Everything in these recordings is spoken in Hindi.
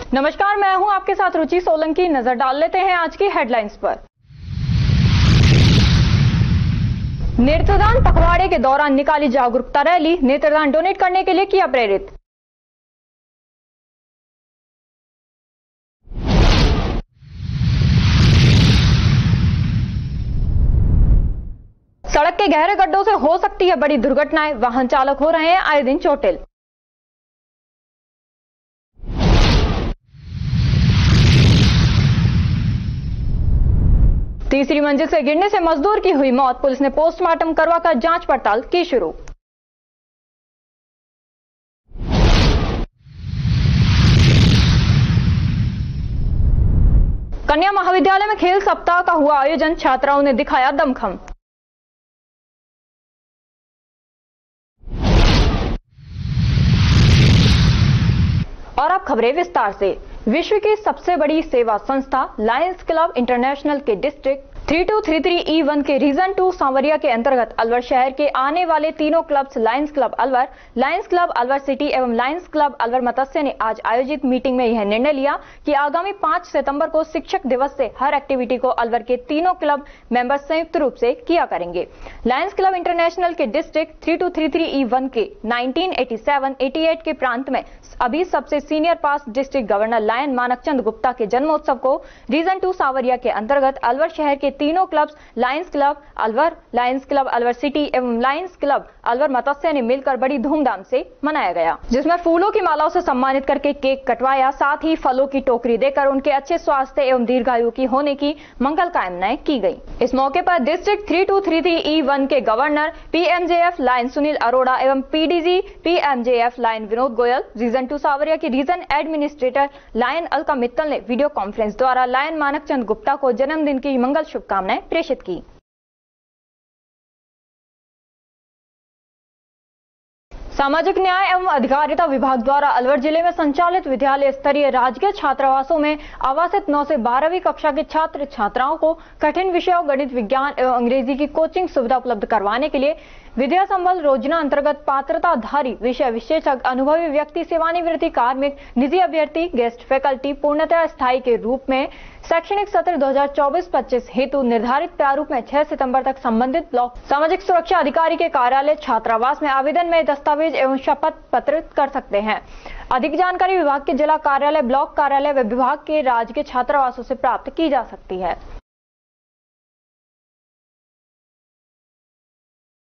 नमस्कार, मैं हूं आपके साथ रुचि सोलंकी। नजर डाल लेते हैं आज की हेडलाइंस पर। नेत्रदान पखवाड़े के दौरान निकाली जागरूकता रैली, नेत्रदान डोनेट करने के लिए किया प्रेरित। सड़क के गहरे गड्ढों से हो सकती है बड़ी दुर्घटनाएं, वाहन चालक हो रहे हैं आए दिन चोटिल। तीसरी मंजिल से गिरने से मजदूर की हुई मौत, पुलिस ने पोस्टमार्टम करवाकर जांच पड़ताल की शुरू। कन्या महाविद्यालय में खेल सप्ताह का हुआ आयोजन, छात्राओं ने दिखाया दमखम। और अब खबरें विस्तार से। विश्व की सबसे बड़ी सेवा संस्था लायंस क्लब इंटरनेशनल के डिस्ट्रिक्ट 3233E1 के रीजन 2 सांवरिया के अंतर्गत अलवर शहर के आने वाले तीनों clubs Lions club Alwar city एवं लायंस क्लब अलवर मत्स्य ने आज आयोजित मीटिंग में यह निर्णय लिया कि आगामी 5 सितंबर को शिक्षक दिवस से हर एक्टिविटी को अलवर के तीनों क्लब मेंबर्स संयुक्त रूप से किया करेंगे। लायंस क्लब इंटरनेशनल के डिस्ट्रिक्ट 3233E1 के 1987-88 के प्रांत में अभी सबसे senior past district governor lion Manakchand Gupta के जन्मोत्सव को रीजन 2 सांवरिया के अंतर्गत अलवर शहर के तीनों clubs Lions club Alwar city एवं लायंस क्लब अलवर मत्स्य ने मिलकर बड़ी धूमधाम से मनाया गया, जिसमें फूलों की मालाओं से सम्मानित करके केक कटवाया, साथ ही फलों की टोकरी देकर उनके अच्छे स्वास्थ्य एवं दीर्घायु की होने की मंगल कामनाएं की गई। इस मौके पर डिस्ट्रिक्ट 3233E1 के governor PMJF lion Sunil Arora एवं PDG PMJF lion Vinod Goyal, region 2 Sanwariya की region administrator lion Alka Mittal ने वीडियो कॉन्फ्रेंस द्वारा लायन मानकचंद गुप्ता को जन्मदिन की मंगल शुभकामनाएं प्रेषित की। सामाजिक न्याय एवं अधिकारिता विभाग द्वारा अलवर जिले में संचालित विद्यालय स्तरीय राजकीय छात्रावासों में आवासित 9 से 12वीं कक्षा के छात्र छात्राओं को कठिन विषयों गणित, विज्ञान एवं अंग्रेजी की कोचिंग सुविधा उपलब्ध करवाने के लिए विद्या संबल योजना अंतर्गत पात्रताधारी विषय विशेषज्ञ, अनुभवी व्यक्ति, सेवानिवृत्ति कार्मिक, निजी अभ्यर्थी, गेस्ट फैकल्टी पूर्णतः स्थायी के रूप में शैक्षणिक सत्र 2024-25 हेतु निर्धारित प्रारूप में 6 सितंबर तक संबंधित ब्लॉक सामाजिक सुरक्षा अधिकारी के कार्यालय छात्रावास में आवेदन में दस्तावेज एवं शपथ पत्र कर सकते हैं। अधिक जानकारी विभाग के जिला कार्यालय, ब्लॉक कार्यालय व विभाग के राजकीय छात्रावासों से प्राप्त की जा सकती है।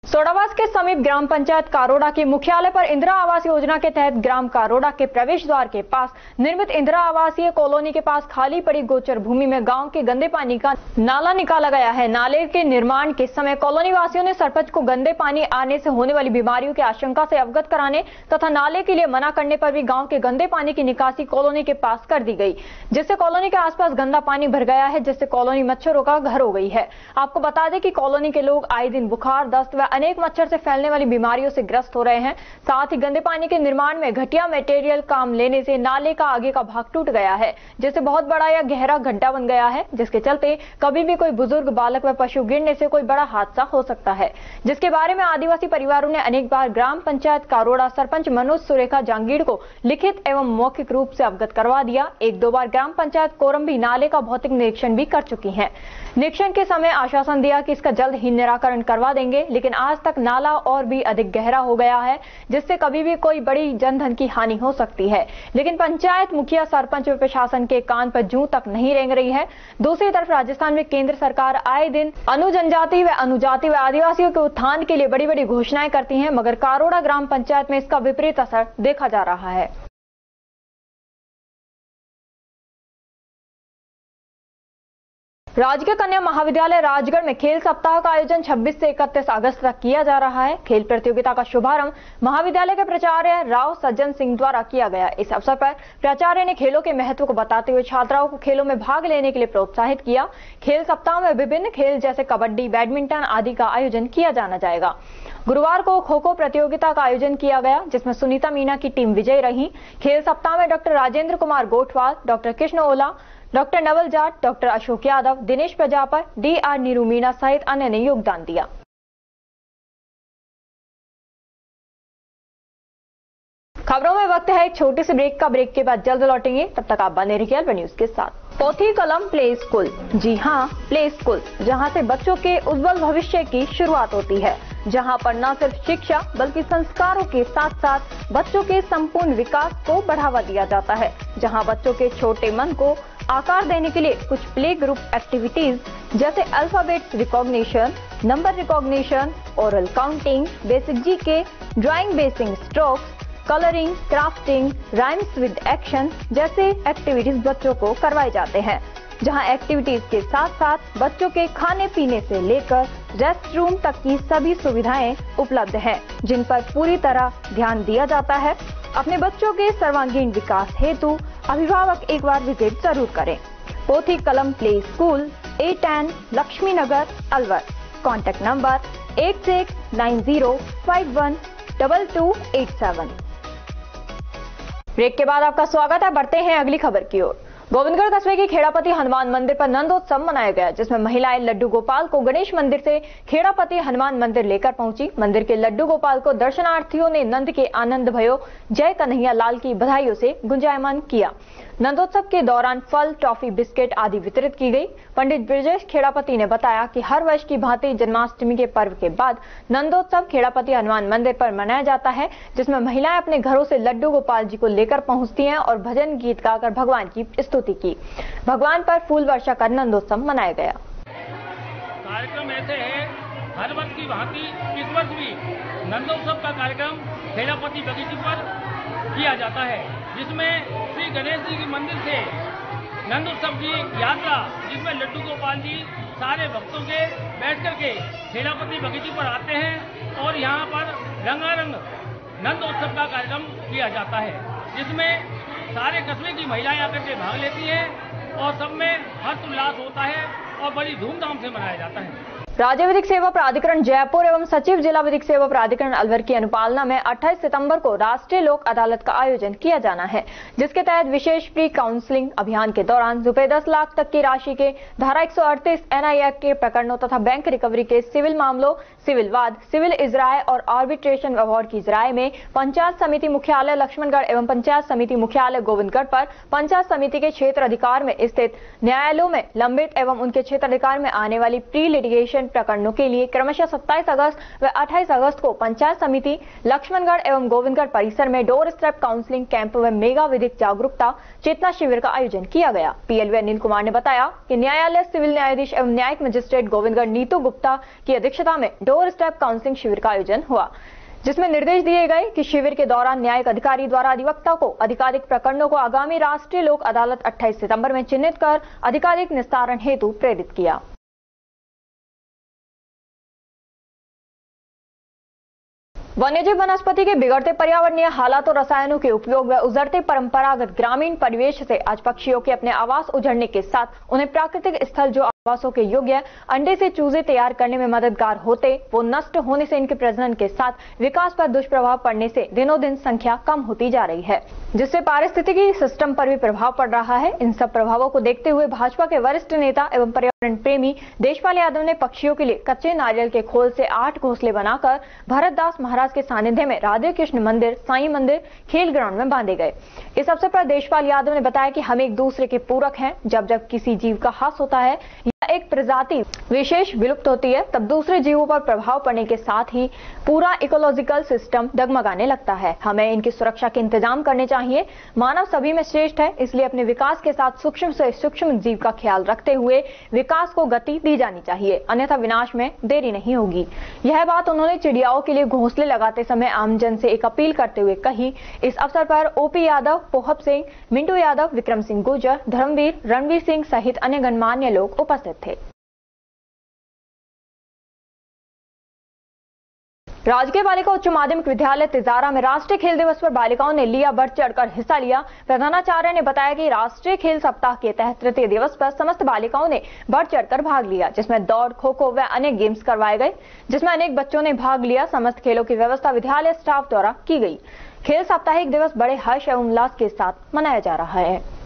सोडावास के समीप ग्राम पंचायत कारोड़ा के मुख्यालय पर इंदिरा आवास योजना के तहत ग्राम कारोड़ा के प्रवेश द्वार के पास निर्मित इंदिरा आवासीय कॉलोनी के पास खाली पड़ी गोचर भूमि में गांव के गंदे पानी का नाला निकाला गया है। नाले के निर्माण के समय कॉलोनी वासियों ने सरपंच को गंदे पानी आने से होने वाली बीमारियों की आशंका से अवगत कराने तथा नाले के लिए मना करने पर भी गाँव के गंदे पानी की निकासी कॉलोनी के पास कर दी गई, जिससे कॉलोनी के आसपास गंदा पानी भर गया है, जिससे कॉलोनी मच्छरों का घर हो गई है। आपको बता दें कि कॉलोनी के लोग आए दिन बुखार, दस्त व अनेक मच्छर से फैलने वाली बीमारियों से ग्रस्त हो रहे हैं। साथ ही गंदे पानी के निर्माण में घटिया मटेरियल काम लेने से नाले का आगे का भाग टूट गया है, जिससे बहुत बड़ा या गहरा गड्ढा बन गया है, जिसके चलते कभी भी कोई बुजुर्ग, बालक व पशु गिरने से कोई बड़ा हादसा हो सकता है, जिसके बारे में आदिवासी परिवारों ने अनेक बार ग्राम पंचायत कारोड़ा सरपंच मनोज सुरेखा जांगीड़ को लिखित एवं मौखिक रूप से अवगत करवा दिया। 1-2 बार ग्राम पंचायत कोरम भी नाले का भौतिक निरीक्षण भी कर चुकी है। निरीक्षण के समय आश्वासन दिया कि इसका जल्द ही निराकरण करवा देंगे, लेकिन आज तक नाला और भी अधिक गहरा हो गया है, जिससे कभी भी कोई बड़ी जनधन की हानि हो सकती है। लेकिन पंचायत मुखिया, सरपंच व प्रशासन के कान पर जूं तक नहीं रेंग रही है। दूसरी तरफ राजस्थान में केंद्र सरकार आए दिन अनुजनजाति व आदिवासियों के उत्थान के लिए बड़ी बड़ी घोषणाएं करती है, मगर कारोड़ा ग्राम पंचायत में इसका विपरीत असर देखा जा रहा है। राजकीय कन्या महाविद्यालय राजगढ़ में खेल सप्ताह का आयोजन 26 से 31 अगस्त तक किया जा रहा है। खेल प्रतियोगिता का शुभारंभ महाविद्यालय के प्राचार्य राव सज्जन सिंह द्वारा किया गया। इस अवसर पर प्राचार्य ने खेलों के महत्व को बताते हुए छात्राओं को खेलों में भाग लेने के लिए प्रोत्साहित किया। खेल सप्ताह में विभिन्न खेल जैसे कबड्डी, बैडमिंटन आदि का आयोजन किया जाना जाएगा। गुरुवार को खो खो प्रतियोगिता का आयोजन किया गया, जिसमें सुनीता मीना की टीम विजयी रही। खेल सप्ताह में doctor Rajendra Kumar Gothwal, doctor Krishna Ola, doctor Naval Jat, doctor Ashok Yadav, Dinesh Prajapat, DR Neeru Meena सहित अन्य ने योगदान दिया। खबरों में वक्त है एक छोटी सी ब्रेक का। ब्रेक के बाद जल्द लौटेंगे, तब तक आप बने रहिए अल्वर न्यूज के साथ। पोथी कलम प्ले स्कूल, जी हाँ, प्ले स्कूल, जहाँ से बच्चों के उज्जवल भविष्य की शुरुआत होती है, जहाँ पर न सिर्फ शिक्षा बल्कि संस्कारों के साथ साथ बच्चों के संपूर्ण विकास को बढ़ावा दिया जाता है, जहाँ बच्चों के छोटे मन को आकार देने के लिए कुछ प्ले ग्रुप एक्टिविटीज जैसे alphabets recognition, number recognition, oral counting, basic GK, drawing basic strokes, colouring, crafting, rhymes with action जैसे एक्टिविटीज बच्चों को करवाए जाते हैं, जहां एक्टिविटीज के साथ साथ बच्चों के खाने पीने से लेकर रेस्ट रूम तक की सभी सुविधाएं उपलब्ध हैं, जिन पर पूरी तरह ध्यान दिया जाता है। अपने बच्चों के सर्वांगीण विकास हेतु अभिभावक एक बार विजिट जरूर करें। Pothi Kalam play school, A10 Lakshmi Nagar, Alwar. Contact number 8690512287। Break के बाद आपका स्वागत है। बढ़ते हैं अगली खबर की ओर। गोविंदगढ़ कस्बे के खेड़ापति हनुमान मंदिर पर नंदोत्सव मनाया गया, जिसमें महिलाएं लड्डू गोपाल को गणेश मंदिर से खेड़ापति हनुमान मंदिर लेकर पहुंची। मंदिर के लड्डू गोपाल को दर्शनार्थियों ने नंद के आनंद भयो जय कन्हैया लाल की बधाइयों से गुंजायमान किया। नंदोत्सव के दौरान फल, टॉफी, बिस्किट आदि वितरित की गई। पंडित ब्रजेश खेड़ापति ने बताया कि हर वर्ष की भांति जन्माष्टमी के पर्व के बाद नंदोत्सव खेड़ापति हनुमान मंदिर पर मनाया जाता है, जिसमें महिलाएं अपने घरों से लड्डू गोपाल जी को लेकर पहुंचती हैं और भजन गीत गाकर भगवान की स्तुति की। भगवान पर फूल वर्षा कर नंदोत्सव मनाया गया। कार्यक्रम ऐसे है, हर वर्ष की भांति इस वर्ष भी नंदोत्सव का कार्यक्रम खेड़ापति बगीचे पर किया जाता है, जिसमें श्री गणेश जी के मंदिर से नंदोत्सव की यात्रा, जिसमें लड्डू गोपाल जी सारे भक्तों के बैठ करके खेड़ापति बगीचे पर आते हैं और यहाँ पर रंगारंग नंदोत्सव का कार्यक्रम किया जाता है, जिसमें सारे कस्बे की महिलाएं आकर के भाग लेती हैं और सब में हर्ष उल्लास होता है और बड़ी धूमधाम से मनाया जाता है। राज्य विधिक सेवा प्राधिकरण जयपुर एवं सचिव जिला विधिक सेवा प्राधिकरण अलवर की अनुपालना में 28 सितंबर को राष्ट्रीय लोक अदालत का आयोजन किया जाना है, जिसके तहत विशेष प्री काउंसलिंग अभियान के दौरान रुपए 10 लाख तक की राशि के धारा 138 NI एक्ट के प्रकरणों तथा बैंक रिकवरी के सिविल मामलों, सिविल वाद, सिविल इजराय और आर्बिट्रेशन व्यवहार की इजराय में पंचायत समिति मुख्यालय लक्ष्मणगढ़ एवं पंचायत समिति मुख्यालय गोविंदगढ़ पर पंचायत समिति के क्षेत्र अधिकार में स्थित न्यायालयों में लंबित एवं उनके क्षेत्र अधिकार में आने वाली प्री लिटिगेशन प्रकरणों के लिए क्रमशः 27 अगस्त व 28 अगस्त को पंचायत समिति लक्ष्मणगढ़ एवं गोविंदगढ़ परिसर में डोर स्टेप काउंसलिंग कैंप व मेगा विधिक जागरूकता चेतना शिविर का आयोजन किया गया। PLV अनिल कुमार ने बताया कि न्यायालय सिविल न्यायाधीश एवं न्यायिक मजिस्ट्रेट गोविंदगढ़ नीतू गुप्ता की अध्यक्षता में डोर स्टेप काउंसलिंग शिविर का आयोजन हुआ, जिसमें निर्देश दिए गए कि शिविर के दौरान न्यायिक अधिकारी द्वारा अधिवक्ता को अधिकारिक प्रकरणों को आगामी राष्ट्रीय लोक अदालत 28 सितंबर में चिन्हित कर अधिकारिक निस्तारण हेतु प्रेरित किया। वन्यजीव वनस्पति के बिगड़ते पर्यावरणीय हालात और रसायनों के उपयोग व उजड़ते परंपरागत ग्रामीण परिवेश से आज पक्षियों के अपने आवास उजड़ने के साथ उन्हें प्राकृतिक स्थल जो आवासों के योग्य अंडे से चूजे तैयार करने में मददगार होते, वो नष्ट होने से इनके प्रजनन के साथ विकास पर दुष्प्रभाव पड़ने से दिनों दिन संख्या कम होती जा रही है, जिससे पारिस्थितिकी सिस्टम पर भी प्रभाव पड़ रहा है। इन सब प्रभावों को देखते हुए भाजपा के वरिष्ठ नेता एवं पर्यावरण प्रेमी देशपाल यादव ने पक्षियों के लिए कच्चे नारियल के खोल से 8 घोंसले बनाकर भरतदास महाराज के सानिध्य में राधे कृष्ण मंदिर, साईं मंदिर, खेल ग्राउंड में बांधे गए। इस अवसर पर देशपाल यादव ने बताया कि हम एक दूसरे के पूरक हैं। जब जब किसी जीव का ह्रास होता है या एक प्रजाति विशेष विलुप्त होती है, तब दूसरे जीवों पर प्रभाव पड़ने के साथ ही पूरा इकोलॉजिकल सिस्टम डगमगाने लगता है। हमें इनकी सुरक्षा के इंतजाम करने चाहिए। मानव सभी में श्रेष्ठ है, इसलिए अपने विकास के साथ सूक्ष्म से सूक्ष्म जीव का ख्याल रखते हुए विकास को गति दी जानी चाहिए, अन्यथा विनाश में देरी नहीं होगी। यह बात उन्होंने चिड़ियाओं के लिए घोंसले लगाते समय आमजन से एक अपील करते हुए कही। इस अवसर पर OP यादव, पोहब सिंह, मिंटू यादव, विक्रम सिंह गुर्जर, धर्मवीर, रणवीर सिंह सहित अन्य गणमान्य लोग उपस्थित थे। राजकीय बालिका उच्च माध्यमिक विद्यालय तिजारा में राष्ट्रीय खेल दिवस पर बालिकाओं ने लिया बढ़ चढ़कर हिस्सा लिया। प्रधानाचार्य ने बताया कि राष्ट्रीय खेल सप्ताह के तहत तृतीय दिवस पर समस्त बालिकाओं ने बढ़ चढ़कर भाग लिया, जिसमें दौड़, खो-खो व अन्य गेम्स करवाए गए, जिसमें अनेक बच्चों ने भाग लिया। समस्त खेलों की व्यवस्था विद्यालय स्टाफ द्वारा की गई। खेल साप्ताहिक दिवस बड़े हर्ष एवं उल्लास के साथ मनाया जा रहा है।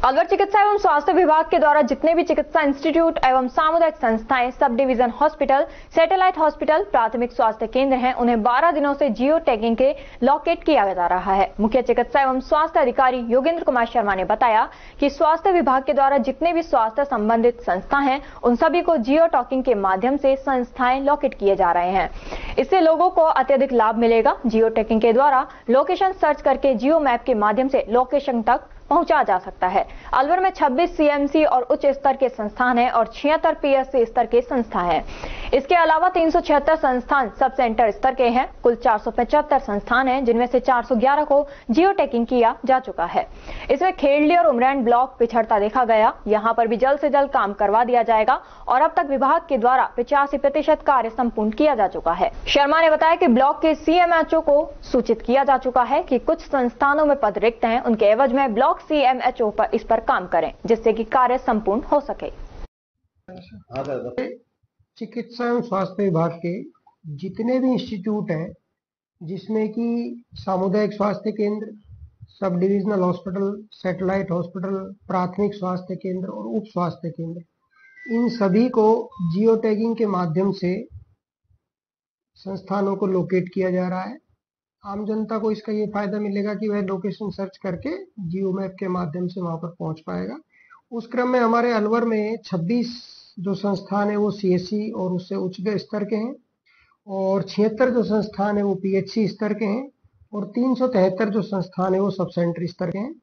अलवर चिकित्सा एवं स्वास्थ्य विभाग के द्वारा जितने भी चिकित्सा इंस्टीट्यूट एवं सामुदायिक संस्थाएं, sub division hospital, satellite hospital, प्राथमिक स्वास्थ्य केंद्र हैं, उन्हें 12 दिनों से जियो टैगिंग के लॉकेट किया जा रहा है। मुख्य चिकित्सा एवं स्वास्थ्य अधिकारी योगेंद्र कुमार शर्मा ने बताया कि स्वास्थ्य विभाग के द्वारा जितने भी स्वास्थ्य संबंधित संस्था हैं, उन सभी को जियो टैगिंग के माध्यम से संस्थाएं लॉकेट किए जा रहे हैं। इससे लोगों को अत्यधिक लाभ मिलेगा। जियो टैगिंग के द्वारा लोकेशन सर्च करके जियो मैप के माध्यम से लोकेशन तक पहुंचा जा सकता है। अलवर में 26 सीएमसी और उच्च स्तर के संस्थान हैं और 76 पीएससी स्तर के संस्था हैं। इसके अलावा 376 संस्थान सब सेंटर स्तर के हैं। कुल 475 संस्थान हैं, जिनमें से 411 को जियो टैगिंग किया जा चुका है। इसमें खेड़ली और उमरैन ब्लॉक पिछड़ता देखा गया। यहां पर भी जल्द से जल्द काम करवा दिया जाएगा और अब तक विभाग के द्वारा 85% कार्य संपूर्ण किया जा चुका है। शर्मा ने बताया कि ब्लॉक के सीएमएचओ को सूचित किया जा चुका है कि कुछ संस्थानों में पद रिक्त हैं, उनके एवज में ब्लॉक सीएमएचओ पर इस पर काम करें, जिससे कि कार्य संपूर्ण हो सके। चिकित्सा एवं स्वास्थ्य विभाग के जितने भी इंस्टीट्यूट हैं, जिसमें कि सामुदायिक स्वास्थ्य केंद्र, sub divisional hospital, satellite hospital, प्राथमिक स्वास्थ्य केंद्र और उप स्वास्थ्य केंद्र, इन सभी को जियो टैगिंग के माध्यम से संस्थानों को लोकेट किया जा रहा है। आम जनता को इसका ये फायदा मिलेगा कि वह लोकेशन सर्च करके जियो मैप के माध्यम से वहां पर पहुंच पाएगा। उस क्रम में हमारे अलवर में 26 जो संस्थान है वो सीएससी और उससे उच्च स्तर के हैं और 76 जो संस्थान है वो पीएचसी स्तर के हैं और 373 जो संस्थान है वो सब सेंटर स्तर के हैं।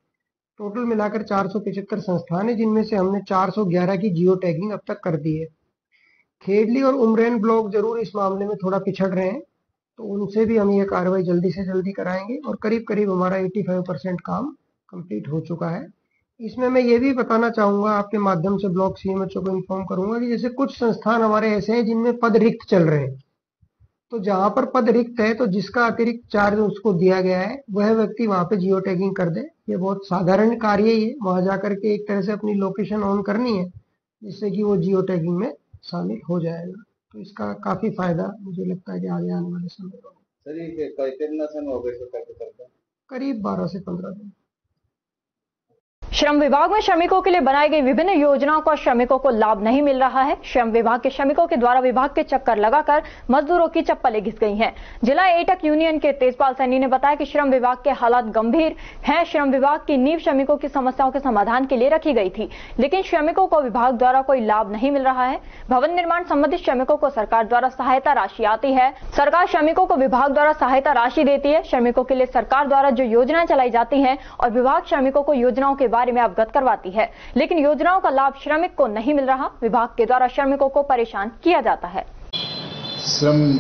टोटल मिलाकर 475 संस्थान है, जिनमें से हमने 411 की जियो टैगिंग अब तक कर दी है। खेड़ली और उमरैन ब्लॉक जरूर इस मामले में थोड़ा पिछड़ रहे हैं, तो उनसे भी हम ये कार्रवाई जल्दी से जल्दी कराएंगे और करीब करीब हमारा 85% काम कंप्लीट हो चुका है। इसमें मैं ये भी बताना चाहूंगा, आपके माध्यम से ब्लॉक सीएमएचओ को इन्फॉर्म करूंगा कि जैसे कुछ संस्थान हमारे ऐसे हैं जिनमें पद रिक्त चल रहे हैं, तो जहां पर पद रिक्त है तो जिसका अतिरिक्त चार्ज उसको दिया गया है वह व्यक्ति वहां पे जियो टैगिंग कर दे। ये बहुत साधारण कार्य ही है, वहां जाकर के एक तरह से अपनी लोकेशन ऑन करनी है, जिससे कि वो जियो टैगिंग में शामिल हो जाएगा। तो इसका काफी फायदा मुझे लगता है कि आगे आने वाले समय में। सर ये कितना समय हो गया करते? करीब 12 से 15 दिन। श्रम विभाग में श्रमिकों के लिए बनाई गई विभिन्न योजनाओं का श्रमिकों को लाभ नहीं मिल रहा है। श्रम विभाग के श्रमिकों के द्वारा विभाग के चक्कर लगाकर मजदूरों की चप्पलें घिस गई हैं। जिला एटक यूनियन के तेजपाल सैनी ने बताया कि श्रम विभाग के हालात गंभीर हैं। श्रम विभाग की नींव श्रमिकों की समस्याओं के समाधान के लिए रखी गई थी, लेकिन श्रमिकों को विभाग द्वारा कोई लाभ नहीं मिल रहा है। भवन निर्माण संबंधित श्रमिकों को सरकार द्वारा सहायता राशि आती है। सरकार श्रमिकों को विभाग द्वारा सहायता राशि देती है। श्रमिकों के लिए सरकार द्वारा जो योजनाएं चलाई जाती हैं और विभाग श्रमिकों को योजनाओं के बारे में अवगत करवाती है, लेकिन योजनाओं का लाभ श्रमिक को नहीं मिल रहा। विभाग के द्वारा श्रमिकों को परेशान किया जाता है। श्रम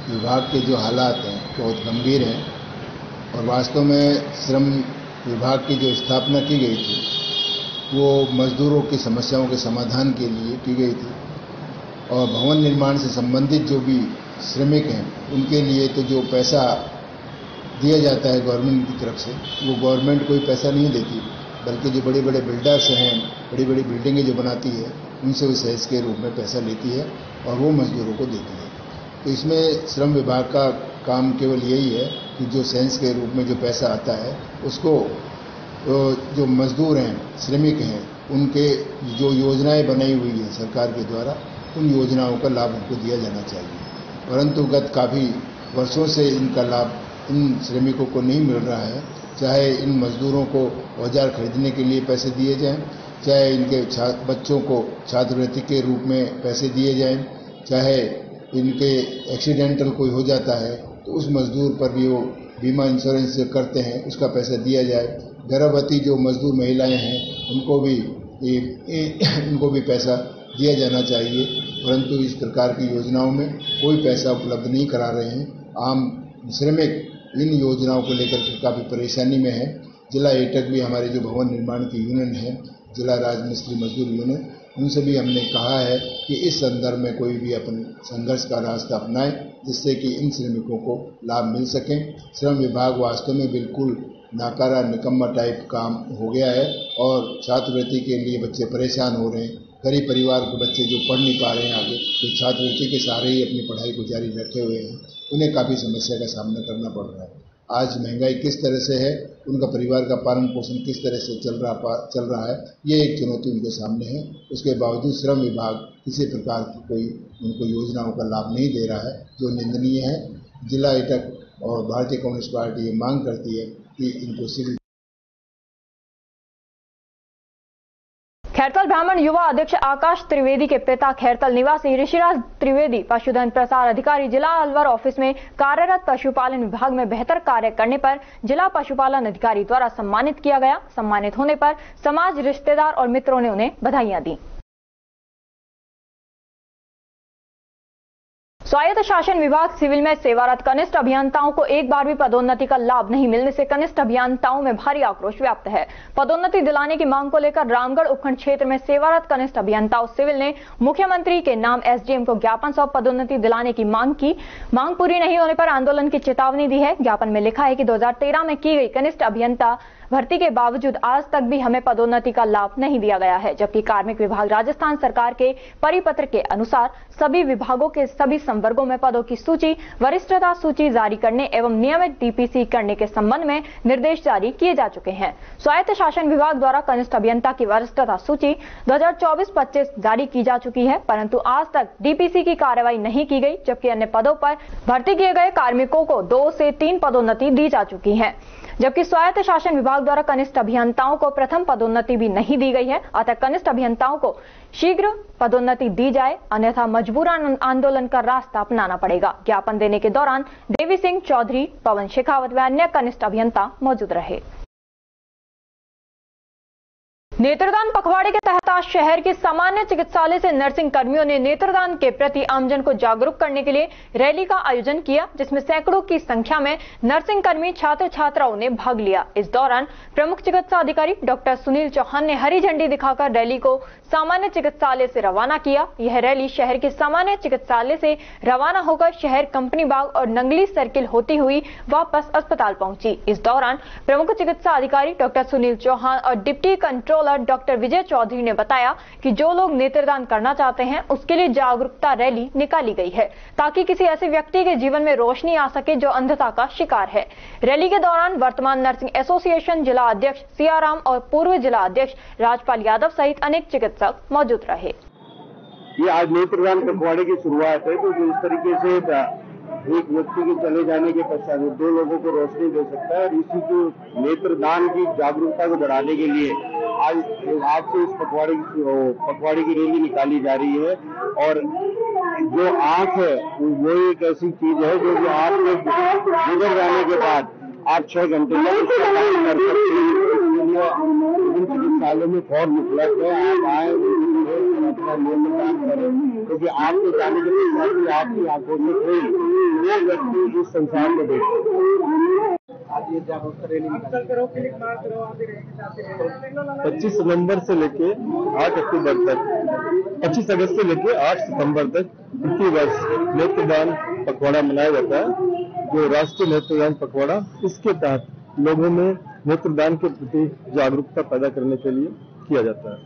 विभाग के जो हालात हैं बहुत गंभीर हैं और वास्तव में श्रम विभाग की जो स्थापना की गई थी वो मजदूरों की समस्याओं के समाधान के लिए की गई थी और भवन निर्माण से संबंधित जो भी श्रमिक हैं उनके लिए तो जो पैसा दिया जाता है गवर्नमेंट की तरफ से, वो गवर्नमेंट कोई पैसा नहीं देती, बल्कि जो बड़े बड़े बिल्डर्स हैं, बड़ी बड़ी बिल्डिंगें जो बनाती है, उनसे वो सेस के रूप में पैसा लेती है और वो मजदूरों को देती है। तो इसमें श्रम विभाग का काम केवल यही है कि जो सेंस के रूप में जो पैसा आता है उसको जो मजदूर हैं, श्रमिक हैं, उनके जो योजनाएं बनाई हुई हैं सरकार के द्वारा, उन योजनाओं का लाभ उनको दिया जाना चाहिए। परंतु गत काफ़ी वर्षों से इनका लाभ इन श्रमिकों को नहीं मिल रहा है। चाहे इन मजदूरों को औजार खरीदने के लिए पैसे दिए जाएं, चाहे इनके बच्चों को छात्रवृत्ति के रूप में पैसे दिए जाएं, चाहे इनके एक्सीडेंटल कोई हो जाता है तो उस मजदूर पर भी वो बीमा इंश्योरेंस जो करते हैं उसका पैसा दिया जाए। गर्भवती जो मजदूर महिलाएं हैं उनको भी पैसा दिया जाना चाहिए, परंतु इस प्रकार की योजनाओं में कोई पैसा उपलब्ध नहीं करा रहे हैं। आम श्रमिक इन योजनाओं को लेकर के काफ़ी परेशानी में है। जिला एटक भी हमारे जो भवन निर्माण की यूनियन है, जिला राजमिस्त्री मजदूर यूनियन, उनसे भी हमने कहा है कि इस संदर्भ में कोई भी अपन संघर्ष का रास्ता अपनाएं, जिससे कि इन श्रमिकों को लाभ मिल सके। श्रम विभाग वास्तव में बिल्कुल नाकारा निकम्मा टाइप काम हो गया है और छात्रवृत्ति के लिए बच्चे परेशान हो रहे हैं। गरीब परिवार के बच्चे जो पढ़ नहीं पा रहे हैं आगे, जो छात्रवृत्ति के सहारे ही अपनी पढ़ाई को जारी रखे हुए हैं, उन्हें काफ़ी समस्या का सामना करना पड़ रहा है। आज महंगाई किस तरह से है उनका परिवार का पालन पोषण किस तरह से चल रहा है, ये एक चुनौती उनके सामने है। उसके बावजूद श्रम विभाग किसी प्रकार की कोई उनको योजनाओं का लाभ नहीं दे रहा है, जो निंदनीय है। जिला एटक और भारतीय कम्युनिस्ट पार्टी ये मांग करती है कि इनको सिविल खैरतल ब्राह्मण युवा अध्यक्ष आकाश त्रिवेदी के पिता खैरतल निवासी ऋषिराज त्रिवेदी पशुधन प्रसार अधिकारी जिला अलवर ऑफिस में कार्यरत पशुपालन विभाग में बेहतर कार्य करने पर जिला पशुपालन अधिकारी द्वारा सम्मानित किया गया। सम्मानित होने पर समाज, रिश्तेदार और मित्रों ने उन्हें बधाइयां दी। स्वायत्त शासन विभाग सिविल में सेवारत कनिष्ठ अभियंताओं को एक बार भी पदोन्नति का लाभ नहीं मिलने से कनिष्ठ अभियंताओं में भारी आक्रोश व्याप्त है। पदोन्नति दिलाने की मांग को लेकर रामगढ़ उपखंड क्षेत्र में सेवारत कनिष्ठ अभियंताओं सिविल ने मुख्यमंत्री के नाम एसडीएम को ज्ञापन सौंप पदोन्नति दिलाने की मांग की। मांग पूरी नहीं होने पर आंदोलन की चेतावनी दी है। ज्ञापन में लिखा है कि 2013 में की गई कनिष्ठ अभियंता भर्ती के बावजूद आज तक भी हमें पदोन्नति का लाभ नहीं दिया गया है, जबकि कार्मिक विभाग राजस्थान सरकार के परिपत्र के अनुसार सभी विभागों के सभी संवर्गों में पदों की सूची, वरिष्ठता सूची जारी करने एवं नियमित डीपीसी करने के संबंध में निर्देश जारी किए जा चुके हैं। स्वायत्त शासन विभाग द्वारा कनिष्ठ अभियंता की वरिष्ठता सूची 2024-25 जारी की जा चुकी है, परंतु आज तक डीपीसी की कार्रवाई नहीं की गई, जबकि अन्य पदों पर भर्ती किए गए कार्मिकों को 2 से 3 पदोन्नति दी जा चुकी है, जबकि स्वायत्त शासन विभाग द्वारा कनिष्ठ अभियंताओं को प्रथम पदोन्नति भी नहीं दी गई है। अतः कनिष्ठ अभियंताओं को शीघ्र पदोन्नति दी जाए, अन्यथा मजबूरन आंदोलन का रास्ता अपनाना पड़ेगा। ज्ञापन देने के दौरान देवी सिंह चौधरी, पवन शेखावत व अन्य कनिष्ठ अभियंता मौजूद रहे। नेत्रदान पखवाड़े के तहत आज शहर के सामान्य चिकित्सालय से नर्सिंग कर्मियों ने नेत्रदान के प्रति आमजन को जागरूक करने के लिए रैली का आयोजन किया, जिसमें सैकड़ों की संख्या में नर्सिंग कर्मी, छात्र छात्राओं ने भाग लिया। इस दौरान प्रमुख चिकित्सा अधिकारी डॉक्टर सुनील चौहान ने हरी झंडी दिखाकर रैली को सामान्य चिकित्सालय से रवाना किया। यह रैली शहर के सामान्य चिकित्सालय से रवाना होकर शहर कंपनी बाग और नंगली सर्किल होती हुई वापस अस्पताल पहुंची। इस दौरान प्रमुख चिकित्सा अधिकारी डॉक्टर सुनील चौहान और डिप्टी कंट्रोलर डॉक्टर विजय चौधरी ने बताया कि जो लोग नेत्रदान करना चाहते हैं उसके लिए जागरूकता रैली निकाली गई है, ताकि किसी ऐसे व्यक्ति के जीवन में रोशनी आ सके जो अंधता का शिकार है। रैली के दौरान वर्तमान नर्सिंग एसोसिएशन जिला अध्यक्ष सियाराम और पूर्व जिला अध्यक्ष राजपाल यादव सहित अनेक चिकित्सक मौजूद रहे। ये आज नेत्रदान पखवाड़े की शुरुआत है, तो जिस तरीके से एक व्यक्ति के चले जाने के पश्चात 2 लोगों को रोशनी दे सकता है, और इसी की नेत्रदान की जागरूकता को बढ़ाने के लिए आज से इस पखवाड़े की रैली निकाली जा रही है। और जो आंख है वो एक ऐसी चीज है जो आंख में गुजर जाने के बाद आप 6 घंटे तक उसका काम कर सकते हैं। चिकित्सालय में फॉर्म उपलब्ध है, आप आए अपना नेत्रदान करें, क्योंकि आपके जाने के पश्चात आपकी आंखों से कोई वो व्यक्ति इस संसार में देखे। आज ये जागरूकता रैली 25 नवंबर से लेके 8 अक्टूबर तक, 25 अगस्त से लेके 8 सितंबर तक प्रति वर्ष नेत्रदान पखवाड़ा मनाया जाता है, जो राष्ट्रीय नेत्रदान पखवाड़ा। इसके तहत लोगों में नेत्रदान के प्रति जागरूकता पैदा करने के लिए किया जाता है।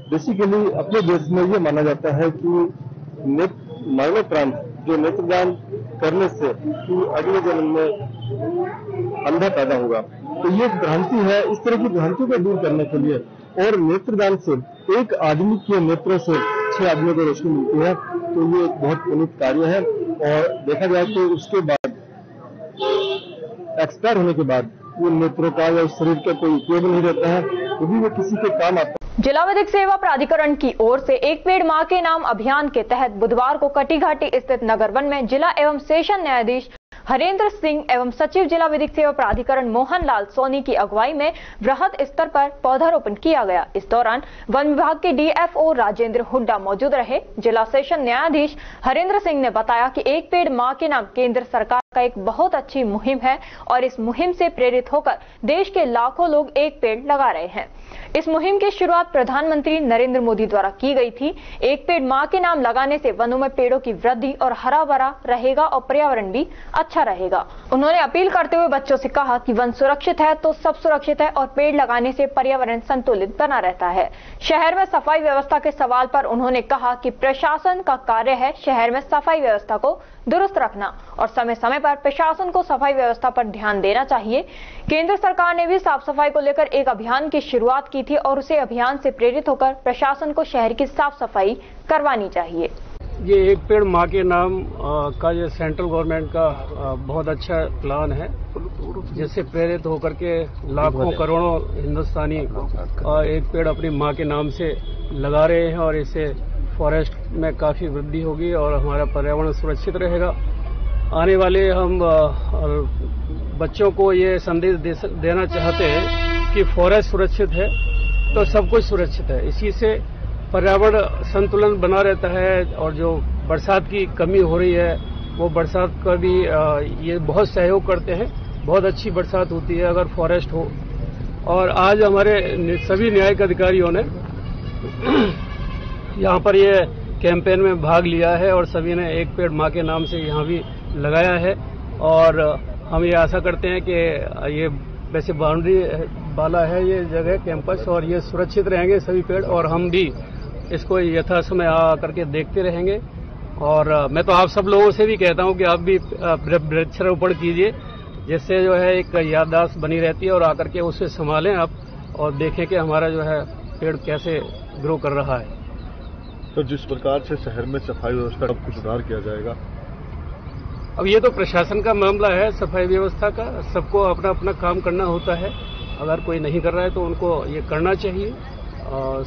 बेसिकली अपने देश में ये माना जाता है कि मरणोपरांत जो नेत्रदान करने से कि अगले जन्म में अंधा पैदा होगा, तो ये भ्रांति है। इस तरह की भ्रांति को दूर करने के लिए और नेत्रदान से एक आदमी के नेत्रों से 6 आदमियों को रोशनी मिलती है, तो ये एक बहुत पुनीत कार्य है। और देखा जाए तो उसके बाद एक्सपायर होने के बाद वो नेत्रों का या शरीर का कोई उपयोग नहीं रहता है, वो भी वो किसी के काम आता है। जिला विधिक सेवा प्राधिकरण की ओर से एक पेड़ मां के नाम अभियान के तहत बुधवार को कटीघाटी स्थित नगर वन में जिला एवं सेशन न्यायाधीश हरेंद्र सिंह एवं सचिव जिला विधिक सेवा प्राधिकरण मोहन लाल सोनी की अगुवाई में वृहद स्तर पर पौधारोपण किया गया। इस दौरान वन विभाग के डीएफओ राजेंद्र हुड्डा मौजूद रहे। जिला सेशन न्यायाधीश हरेंद्र सिंह ने बताया कि एक पेड़ मां के नाम केंद्र सरकार का एक बहुत अच्छी मुहिम है और इस मुहिम से प्रेरित होकर देश के लाखों लोग एक पेड़ लगा रहे हैं। इस मुहिम की शुरुआत प्रधानमंत्री नरेंद्र मोदी द्वारा की गई थी। एक पेड़ मां के नाम लगाने से वनों में पेड़ों की वृद्धि और हरा भरा रहेगा और पर्यावरण भी अच्छा रहेगा। उन्होंने अपील करते हुए बच्चों से कहा कि वन सुरक्षित है तो सब सुरक्षित है और पेड़ लगाने से पर्यावरण संतुलित बना रहता है। शहर में सफाई व्यवस्था के सवाल पर उन्होंने कहा कि प्रशासन का कार्य है शहर में सफाई व्यवस्था को दुरुस्त रखना और समय समय पर प्रशासन को सफाई व्यवस्था पर ध्यान देना चाहिए। केंद्र सरकार ने भी साफ सफाई को लेकर एक अभियान की शुरुआत की थी और उसे अभियान से प्रेरित होकर प्रशासन को शहर की साफ सफाई करवानी चाहिए। ये एक पेड़ माँ के नाम का ये सेंट्रल गवर्नमेंट का बहुत अच्छा प्लान है, जिससे प्रेरित होकर के लाखों करोड़ों हिंदुस्तानी एक पेड़ अपनी माँ के नाम से लगा रहे हैं और इससे फॉरेस्ट में काफी वृद्धि होगी और हमारा पर्यावरण सुरक्षित रहेगा। आने वाले हम बच्चों को ये संदेश देना चाहते हैं कि फॉरेस्ट सुरक्षित है तो सब कुछ सुरक्षित है। इसी से पर्यावरण संतुलन बना रहता है और जो बरसात की कमी हो रही है वो बरसात का भी ये बहुत सहयोग करते हैं। बहुत अच्छी बरसात होती है अगर फॉरेस्ट हो। और आज हमारे सभी न्यायिक अधिकारियों ने यहाँ पर ये कैंपेन में भाग लिया है और सभी ने एक पेड़ माँ के नाम से यहाँ भी लगाया है। और हम ये आशा करते हैं कि ये वैसे बाउंड्री वाला है ये जगह कैंपस और ये सुरक्षित रहेंगे सभी पेड़ और हम भी इसको यथा समय आ करके देखते रहेंगे। और मैं तो आप सब लोगों से भी कहता हूं कि आप भी वृक्षारोपण कीजिए, जिससे जो है एक याददाश्त बनी रहती है और आकर के उसे संभालें आप और देखें कि हमारा जो है पेड़ कैसे ग्रो कर रहा है। तो जिस प्रकार से शहर में सफाई व्यवस्था का सुधार किया जाएगा, अब ये तो प्रशासन का मामला है सफाई व्यवस्था का, सबको अपना अपना काम करना होता है। अगर कोई नहीं कर रहा है तो उनको ये करना चाहिए।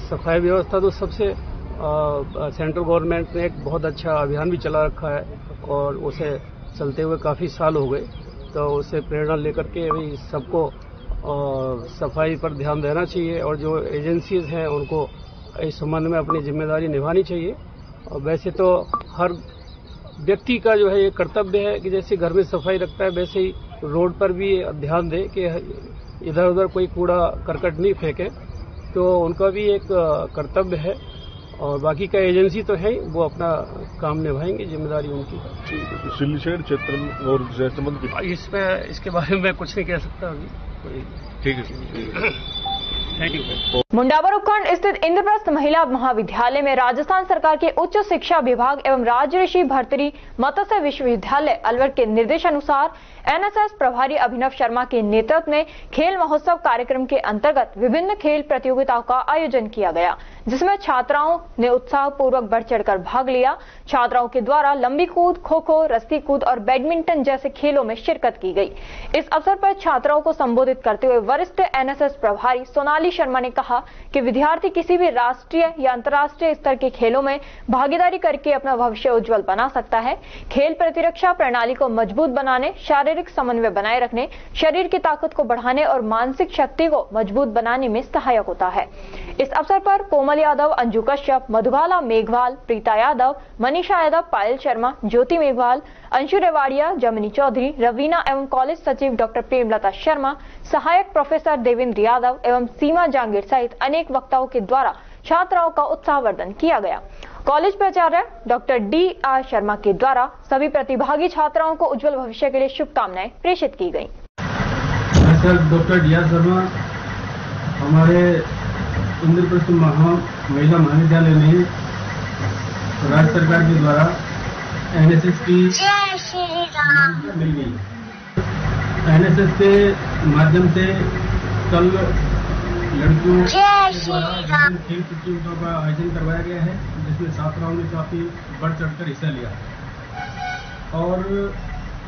सफाई व्यवस्था तो सबसे सेंट्रल गवर्नमेंट ने एक बहुत अच्छा अभियान भी चला रखा है और उसे चलते हुए काफी साल हो गए, तो उससे प्रेरणा लेकर के भी सबको सफाई पर ध्यान देना चाहिए और जो एजेंसीज हैं उनको इस संबंध में अपनी जिम्मेदारी निभानी चाहिए। और वैसे तो हर व्यक्ति का जो है ये कर्तव्य है कि जैसे घर में सफाई रखता है वैसे ही रोड पर भी ध्यान दे कि इधर उधर कोई कूड़ा करकट नहीं फेंके, तो उनका भी एक कर्तव्य है। और बाकी का एजेंसी तो है वो अपना काम निभाएंगे, जिम्मेदारी उनकी। सिल्लीशेड क्षेत्र में और जयसमंद इसके बारे में मैं कुछ नहीं कह सकता अभी। ठीक है, थैंक यू। मुंडावर उपखंड स्थित इंद्रप्रस्थ महिला महाविद्यालय में राजस्थान सरकार के उच्च शिक्षा विभाग एवं राजऋषि भर्तृहरि मत्स्य विश्वविद्यालय अलवर के निर्देशानुसार एनएसएस प्रभारी अभिनव शर्मा के नेतृत्व में खेल महोत्सव कार्यक्रम के अंतर्गत विभिन्न खेल प्रतियोगिताओं का आयोजन किया गया, जिसमें छात्राओं ने उत्साह पूर्वक बढ़ चढ़कर भाग लिया। छात्राओं के द्वारा लंबी कूद, खो खो, रस्सी कूद और बैडमिंटन जैसे खेलों में शिरकत की गई। इस अवसर पर छात्राओं को संबोधित करते हुए वरिष्ठ एनएसएस प्रभारी सोनाली शर्मा ने कहा कि विद्यार्थी किसी भी राष्ट्रीय या अंतर्राष्ट्रीय स्तर के खेलों में भागीदारी करके अपना भविष्य उज्जवल बना सकता है। खेल प्रतिरक्षा प्रणाली को मजबूत बनाने, शारीरिक समन्वय बनाए रखने, शरीर की ताकत को बढ़ाने और मानसिक शक्ति को मजबूत बनाने में सहायक होता है। इस अवसर पर कोमल यादव, अंजू कश्यप, मधुबाला मेघवाल, प्रीता यादव, मनीषा यादव, पायल शर्मा, ज्योति मेघवाल, अंशु रेवाड़िया, जमिनी चौधरी, रवीना एवं कॉलेज सचिव डॉक्टर प्रेमलता शर्मा, सहायक प्रोफेसर देवेंद्र यादव एवं सीमा जांगीर सहित अनेक वक्ताओं के द्वारा छात्राओं का उत्साहवर्धन किया गया। कॉलेज प्राचार्य डॉक्टर डी.आर. शर्मा के द्वारा सभी प्रतिभागी छात्राओं को उज्जवल भविष्य के लिए शुभकामनाएं प्रेषित की गयी। Doctor DR. शर्मा हमारे इंद्रप्रस्थ महिला महाविद्यालय में राज्य सरकार के द्वारा एनएसएस की मिल गई। एनएसएस के माध्यम से कल लड़कियों द्वारा खेल प्रतियोगिताओं का आयोजन करवाया गया है, जिसमें छात्राओं ने काफी बढ़ चढ़कर हिस्सा लिया। और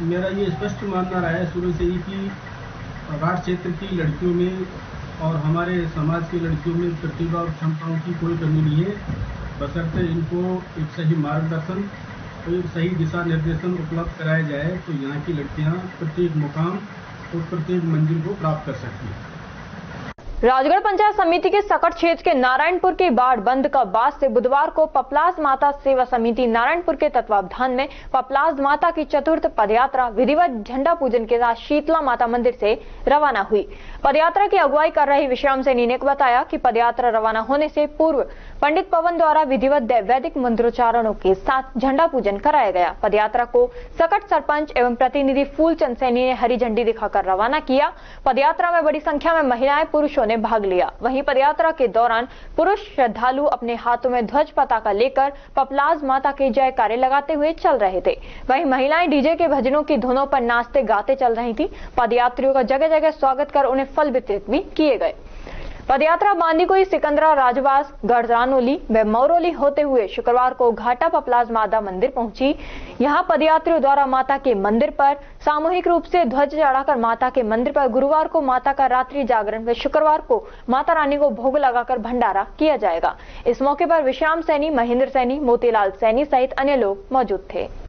मेरा ये स्पष्ट मानना रहा है शुरू से ही कि राज्य क्षेत्र की लड़कियों में और हमारे समाज की लड़कियों में प्रतिभा और क्षमताओं की कोई कमी नहीं है, बशर्ते इनको एक सही मार्गदर्शन और एक सही दिशा निर्देशन उपलब्ध कराया जाए तो यहाँ की लड़कियाँ प्रत्येक मुकाम और प्रत्येक मंजिल को प्राप्त कर सकती हैं। राजगढ़ पंचायत समिति के सकट क्षेत्र के नारायणपुर के बाढ़ बंद का बाद से बुधवार को पपलाज माता सेवा समिति नारायणपुर के तत्वावधान में पपलाज माता की चतुर्थ पदयात्रा विधिवत झंडा पूजन के साथ शीतला माता मंदिर से रवाना हुई। पदयात्रा की अगुवाई कर रहे विश्राम सैनी ने बताया कि पदयात्रा रवाना होने से पूर्व पंडित पवन द्वारा विधिवत वैदिक मंत्रोच्चारणों के साथ झंडा पूजन कराया गया। पदयात्रा को सकट सरपंच एवं प्रतिनिधि फूलचंद सैनी ने हरी झंडी दिखाकर रवाना किया। पदयात्रा में बड़ी संख्या में महिलाएं, पुरुषों ने भाग लिया। वहीं पदयात्रा के दौरान पुरुष श्रद्धालु अपने हाथों में ध्वज पताका लेकर पपलाज माता के जयकारे लगाते हुए चल रहे थे। वहीं महिलाएं डीजे के भजनों की धुनों पर नाचते गाते चल रही थी। पदयात्रियों का जगह जगह स्वागत कर उन्हें फल वितरित भी किए गए। पदयात्रा बांदीकुई, सिकंदरा, राजवास, गढ़रानोली व मौरोली होते हुए शुक्रवार को घाटा पपलाज माता मंदिर पहुंची। यहां पदयात्रियों द्वारा माता के मंदिर पर सामूहिक रूप से ध्वज चढ़ाकर माता के मंदिर पर गुरुवार को माता का रात्रि जागरण व शुक्रवार को माता रानी को भोग लगाकर भंडारा किया जाएगा। इस मौके पर विश्राम सैनी, महेंद्र सैनी, मोतीलाल सैनी सहित अन्य लोग मौजूद थे।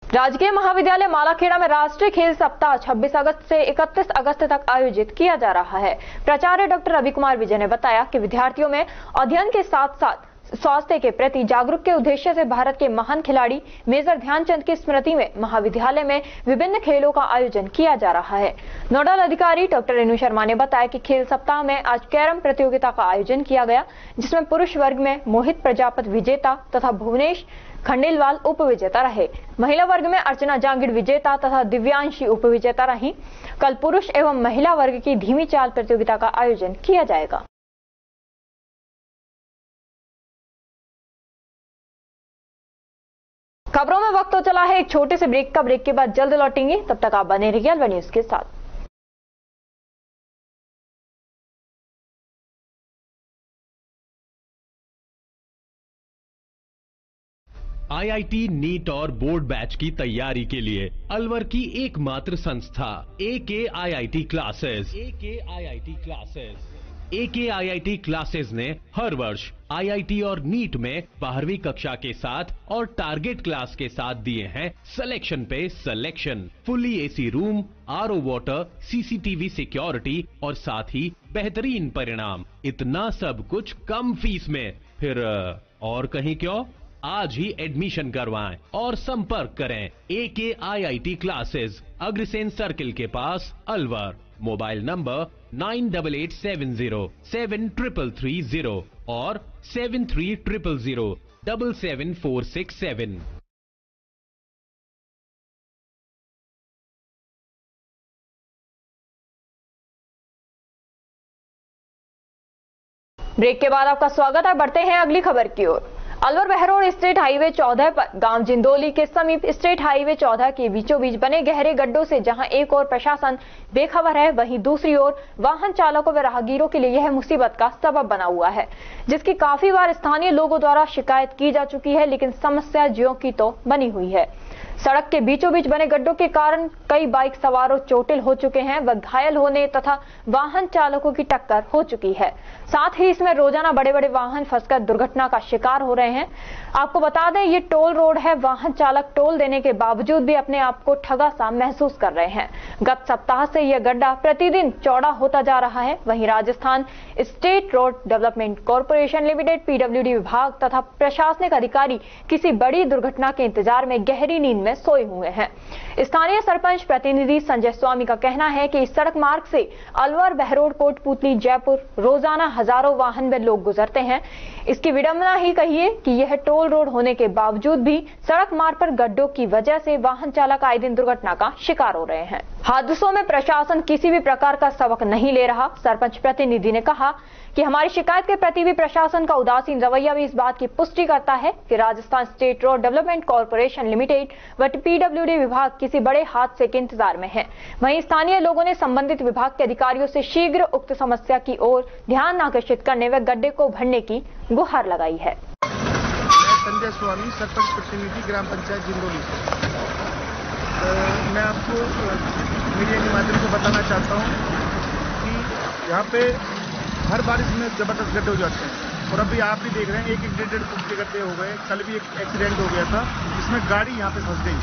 राजकीय महाविद्यालय मालाखेड़ा में राष्ट्रीय खेल सप्ताह 26 अगस्त से 31 अगस्त तक आयोजित किया जा रहा है। प्राचार्य डॉक्टर रवि कुमार विजय ने बताया कि विद्यार्थियों में अध्ययन के साथ साथ स्वास्थ्य के प्रति जागरूक के उद्देश्य से भारत के महान खिलाड़ी मेजर ध्यानचंद की स्मृति में महाविद्यालय में विभिन्न खेलों का आयोजन किया जा रहा है। नोडल अधिकारी डॉक्टर रेणु शर्मा ने बताया कि खेल सप्ताह में आज कैरम प्रतियोगिता का आयोजन किया गया, जिसमें पुरुष वर्ग में मोहित प्रजापत विजेता तथा भुवनेश खंडेलवाल उपविजेता रहे। महिला वर्ग में अर्चना जांगिड़ विजेता तथा दिव्यांशी उपविजेता रही। कल पुरुष एवं महिला वर्ग की धीमी चाल प्रतियोगिता का आयोजन किया जाएगा। खबरों में वक्त तो चला है एक छोटे से ब्रेक का। ब्रेक के बाद जल्द लौटेंगे, तब तक आप बने रहिए अलवर न्यूज के साथ। आईआईटी, नीट और बोर्ड बैच की तैयारी के लिए अलवर की एकमात्र संस्था एके आईआईटी क्लासेस। एके आईआईटी क्लासेस ने हर वर्ष आईआईटी और नीट में 12वीं कक्षा के साथ और टारगेट क्लास के साथ दिए हैं सिलेक्शन पे selection. Fully AC room, RO water, CCTV security और साथ ही बेहतरीन परिणाम। इतना सब कुछ कम फीस में, फिर और कहीं क्यों? आज ही एडमिशन करवाएं और संपर्क करें एके आईआईटी क्लासेस, अग्रसेन सर्किल के पास, अलवर। मोबाइल नंबर 9870733330 और 7300077467। ब्रेक के बाद आपका स्वागत है। बढ़ते हैं अगली खबर की ओर। अलवर बहरोड स्टेट हाईवे 14 पर गांव जिंदोली के समीप स्टेट हाईवे 14 के बीचों बीच बने गहरे गड्ढों से जहां एक ओर प्रशासन बेखबर है, वहीं दूसरी ओर वाहन चालकों व राहगीरों के लिए यह मुसीबत का सबब बना हुआ है, जिसकी काफी बार स्थानीय लोगों द्वारा शिकायत की जा चुकी है, लेकिन समस्या ज्यों की तो बनी हुई है। सड़क के बीचों बीच बने गड्ढों के कारण कई बाइक सवारों चोटिल हो चुके हैं व घायल होने तथा वाहन चालकों की टक्कर हो चुकी है। साथ ही इसमें रोजाना बड़े बड़े वाहन फंसकर दुर्घटना का शिकार हो रहे हैं। आपको बता दें, ये टोल रोड है। वाहन चालक टोल देने के बावजूद भी अपने आप को ठगा सा महसूस कर रहे हैं। गत सप्ताह से यह गड्ढा प्रतिदिन चौड़ा होता जा रहा है। वहीं Rajasthan state road development corporation limited, PWD विभाग तथा प्रशासनिक अधिकारी किसी बड़ी दुर्घटना के इंतजार में गहरी नींद में सोए हुए हैं। स्थानीय सरपंच प्रतिनिधि संजय स्वामी का कहना है कि इस सड़क मार्ग से अलवर, बहरोड, कोटपुतली, जयपुर रोजाना हजारों वाहन में लोग गुजरते हैं। इसकी विडंबना ही कहिए कि यह टोल रोड होने के बावजूद भी सड़क मार्ग पर गड्ढों की वजह से वाहन चालक आए दिन दुर्घटना का शिकार हो रहे हैं। हादसों में प्रशासन किसी भी प्रकार का सबक नहीं ले रहा। सरपंच प्रतिनिधि ने कहा कि हमारी शिकायत के प्रति भी प्रशासन का उदासीन रवैया भी इस बात की पुष्टि करता है कि Rajasthan state road development corporation limited व पीडब्ल्यूडी विभाग किसी बड़े हादसे के इंतजार में है। वहीं स्थानीय लोगों ने संबंधित विभाग के अधिकारियों से शीघ्र उक्त समस्या की ओर ध्यान आकर्षित करने व गड्ढे को भरने की गुहार लगाई है। संजय स्वामी, सरपंच प्रतिनिधि, ग्राम पंचायत जिंदोली से। मैं आपको मीडिया के माध्यम से बताना चाहता हूँ कि यहाँ पे हर बारिश में जबरदस्त गड्ढे हो जाते हैं और अभी आप भी देख रहे हैं 1-1.5 फुट के गड्ढे हो गए। कल भी एक एक्सीडेंट हो गया था जिसमें गाड़ी यहाँ पे फंस गई।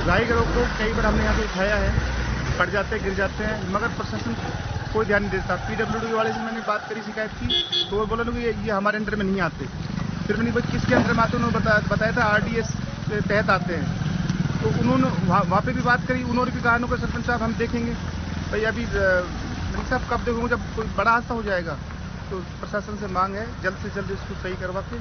राहगीरों को कई बार हमने यहाँ पे उठाया है, पड़ जाते हैं, गिर जाते हैं, मगर प्रशासन कोई ध्यान नहीं देता। पीडब्ल्यूडी वाले से मैंने बात करी, शिकायत की, तो वो बोला कि ये हमारे अंडर में नहीं आते। फिर मैंने किसके अंडर में आते उन्होंने बताया था आरडीएस के तहत आते हैं। तो उन्होंने वहाँ पे भी बात करी, उन्होंने भी कहा कि सरपंच साहब हम देखेंगे। भाई अभी साहब कब देखूंगा, जब कोई बड़ा हादसा हो जाएगा। तो प्रशासन से मांग है जल्द से जल्द इसको सही करवा के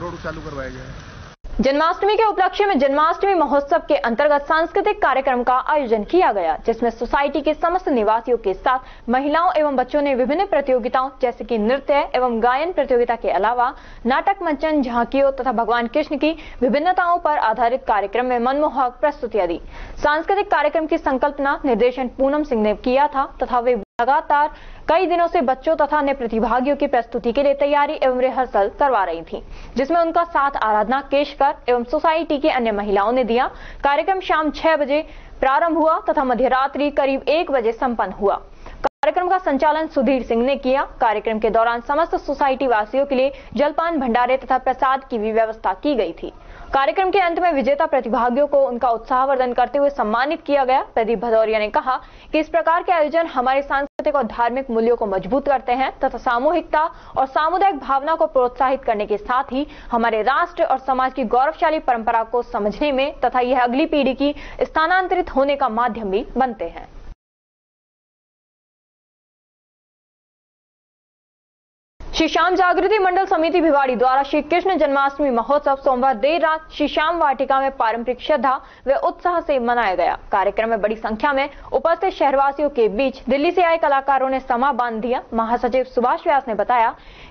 रोड चालू करवाया जाए। जन्माष्टमी के उपलक्ष्य में जन्माष्टमी महोत्सव के अंतर्गत सांस्कृतिक कार्यक्रम का आयोजन किया गया, जिसमें सोसाइटी के समस्त निवासियों के साथ महिलाओं एवं बच्चों ने विभिन्न प्रतियोगिताओं जैसे कि नृत्य एवं गायन प्रतियोगिता के अलावा नाटक मंचन, झांकियों तथा भगवान कृष्ण की विभिन्नताओं पर आधारित कार्यक्रम में मनमोहक प्रस्तुतियां दी। सांस्कृतिक कार्यक्रम की संकल्पना निर्देशन पूनम सिंह ने किया था तथा वे लगातार कई दिनों से बच्चों तथा अन्य प्रतिभागियों की प्रस्तुति के लिए तैयारी एवं रिहर्सल करवा रही थी, जिसमें उनका साथ आराधना केशकर एवं सोसाइटी की अन्य महिलाओं ने दिया। कार्यक्रम शाम 6 बजे प्रारंभ हुआ तथा मध्यरात्रि करीब 1 बजे संपन्न हुआ। कार्यक्रम का संचालन सुधीर सिंह ने किया। कार्यक्रम के दौरान समस्त सोसाइटी वासियों के लिए जलपान, भंडारे तथा प्रसाद की भी व्यवस्था की गई थी। कार्यक्रम के अंत में विजेता प्रतिभागियों को उनका उत्साहवर्धन करते हुए सम्मानित किया गया। प्रदीप भदौरिया ने कहा कि इस प्रकार के आयोजन हमारे सांस्कृतिक और धार्मिक मूल्यों को मजबूत करते हैं तथा सामूहिकता और सामुदायिक भावना को प्रोत्साहित करने के साथ ही हमारे राष्ट्र और समाज की गौरवशाली परंपरा को समझने में तथा यह अगली पीढ़ी की स्थानांतरित होने का माध्यम भी बनते हैं। श्री श्याम जागृति मंडल समिति भिवाड़ी द्वारा श्री कृष्ण जन्माष्टमी महोत्सव सोमवार देर रात श्री श्याम वाटिका में पारंपरिक श्रद्धा व उत्साह से मनाया गया। कार्यक्रम में बड़ी संख्या में उपस्थित शहरवासियों के बीच दिल्ली से आए कलाकारों ने समा बांध दिया। महासचिव सुभाष व्यास ने बताया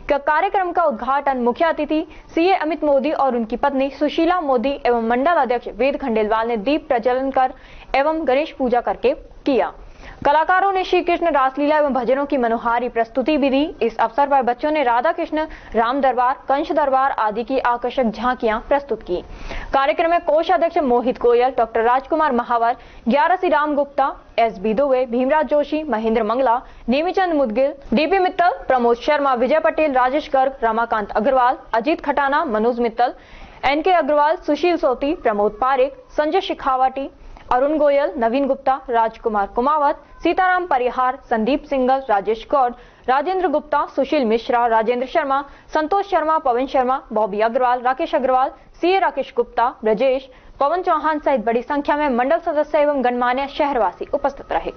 कि कार्यक्रम का उद्घाटन मुख्य अतिथि सीए अमित मोदी और उनकी पत्नी सुशीला मोदी एवं मंडल अध्यक्ष वेद खंडेलवाल ने दीप प्रज्वलन कर एवं गणेश पूजा करके किया। कलाकारों ने श्री कृष्ण रासलीला एवं भजनों की मनोहारी प्रस्तुति भी दी। इस अवसर पर बच्चों ने राधा कृष्ण, राम दरबार, कंस दरबार आदि की आकर्षक झांकियां प्रस्तुत की। कार्यक्रम में कोषाध्यक्ष मोहित गोयल, डॉक्टर राजकुमार महावर, ग्यारसी राम गुप्ता, एस.बी. दुबे, भीमराज जोशी, महेंद्र मंगला, नेमीचंद मुदगिल, डीपी मित्तल, प्रमोद शर्मा, विजय पटेल, राजेश गर्ग, रमाकांत अग्रवाल, अजीत खटाना, मनोज मित्तल, एन.के. अग्रवाल, सुशील सोती, प्रमोद पारेख, संजय शिखावटी, अरुण गोयल, नवीन गुप्ता, राजकुमार कुमावत, सीताराम परिहार, संदीप सिंगल, राजेश गौड़, राजेंद्र गुप्ता, सुशील मिश्रा, राजेंद्र शर्मा, संतोष शर्मा, पवन शर्मा, बॉबी अग्रवाल, राकेश अग्रवाल, सीए राकेश गुप्ता, ब्रजेश, पवन चौहान सहित बड़ी संख्या में मंडल सदस्य एवं गणमान्य शहरवासी उपस्थित रहे।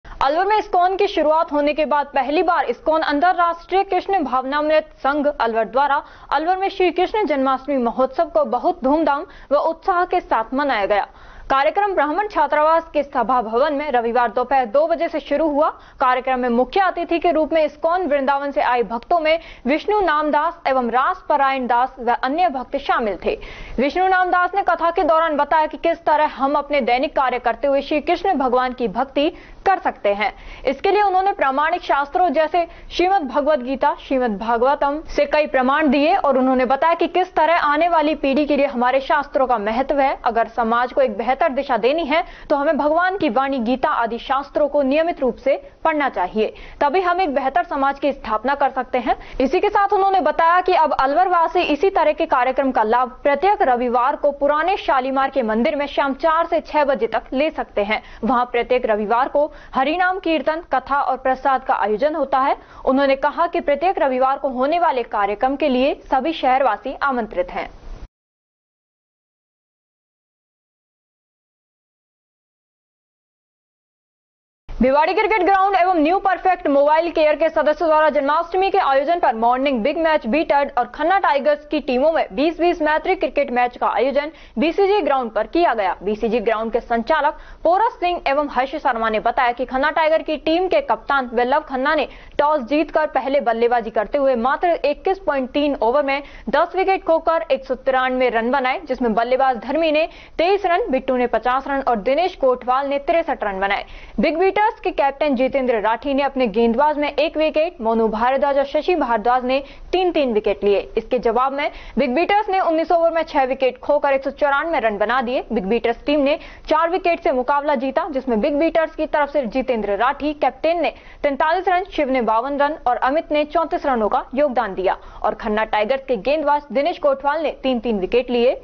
अलवर में इस्कॉन की शुरुआत होने के बाद पहली बार इस्कॉन अंतरराष्ट्रीय कृष्ण भावनामृत संघ अलवर द्वारा अलवर में श्री कृष्ण जन्माष्टमी महोत्सव को बहुत धूमधाम व उत्साह के साथ मनाया गया। कार्यक्रम ब्राह्मण छात्रावास के सभा भवन में रविवार दोपहर 2 बजे से शुरू हुआ। कार्यक्रम में मुख्य अतिथि के रूप में इस्कॉन वृंदावन से आए भक्तों में विष्णु नामदास एवं रास परायण दास व अन्य भक्त शामिल थे। विष्णु नामदास ने कथा के दौरान बताया कि किस तरह हम अपने दैनिक कार्य करते हुए श्री कृष्ण भगवान की भक्ति कर सकते हैं। इसके लिए उन्होंने प्रामाणिक शास्त्रों जैसे श्रीमद् भगवद गीता, श्रीमद् भागवतम से कई प्रमाण दिए और उन्होंने बताया कि किस तरह आने वाली पीढ़ी के लिए हमारे शास्त्रों का महत्व है। अगर समाज को एक बेहतर दिशा देनी है तो हमें भगवान की वाणी, गीता आदि शास्त्रों को नियमित रूप से पढ़ना चाहिए, तभी हम एक बेहतर समाज की स्थापना कर सकते हैं। इसी के साथ उन्होंने बताया कि अब अलवर वासी इसी तरह के कार्यक्रम का लाभ प्रत्येक रविवार को पुराने शालीमार के मंदिर में शाम 4 से 6 बजे तक ले सकते हैं। वहां प्रत्येक रविवार को हरिनाम कीर्तन, कथा और प्रसाद का आयोजन होता है। उन्होंने कहा कि प्रत्येक रविवार को होने वाले कार्यक्रम के लिए सभी शहरवासी आमंत्रित हैं। भिवाड़ी क्रिकेट ग्राउंड एवं न्यू परफेक्ट मोबाइल केयर के सदस्यों द्वारा जन्माष्टमी के आयोजन पर मॉर्निंग बिग मैच बीटर्ड और खन्ना टाइगर्स की टीमों में 20-20 मैत्री क्रिकेट मैच का आयोजन बीसीजी ग्राउंड पर किया गया। बीसीजी ग्राउंड के संचालक पोरस सिंह एवं हर्ष शर्मा ने बताया कि खन्ना टाइगर की टीम के कप्तान वल्लभ खन्ना ने टॉस जीतकर पहले बल्लेबाजी करते हुए मात्र 21.3 ओवर में 10 विकेट खोकर 193 रन बनाए, जिसमें बल्लेबाज धर्मी ने 23 रन, बिट्टू ने 50 रन और दिनेश कोटवाल ने 63 रन बनाए। बिग बीटर्स के कैप्टन जितेंद्र राठी ने अपने गेंदबाज में 1 विकेट, मोनू भारद्वाज और शशि भारद्वाज ने 3-3 विकेट लिए। इसके जवाब में बिग बीटर्स ने 19 ओवर में 6 विकेट खोकर 194 रन बना दिए। बिग बीटर्स टीम ने 4 विकेट से मुकाबला जीता, जिसमें बिग बीटर्स की तरफ से जितेंद्र राठी कैप्टन ने 43 रन, शिव ने 52 रन और अमित ने 34 रनों का योगदान दिया और खन्ना टाइगर्स के गेंदबाज दिनेश कोटवाल ने 3-3 विकेट लिए।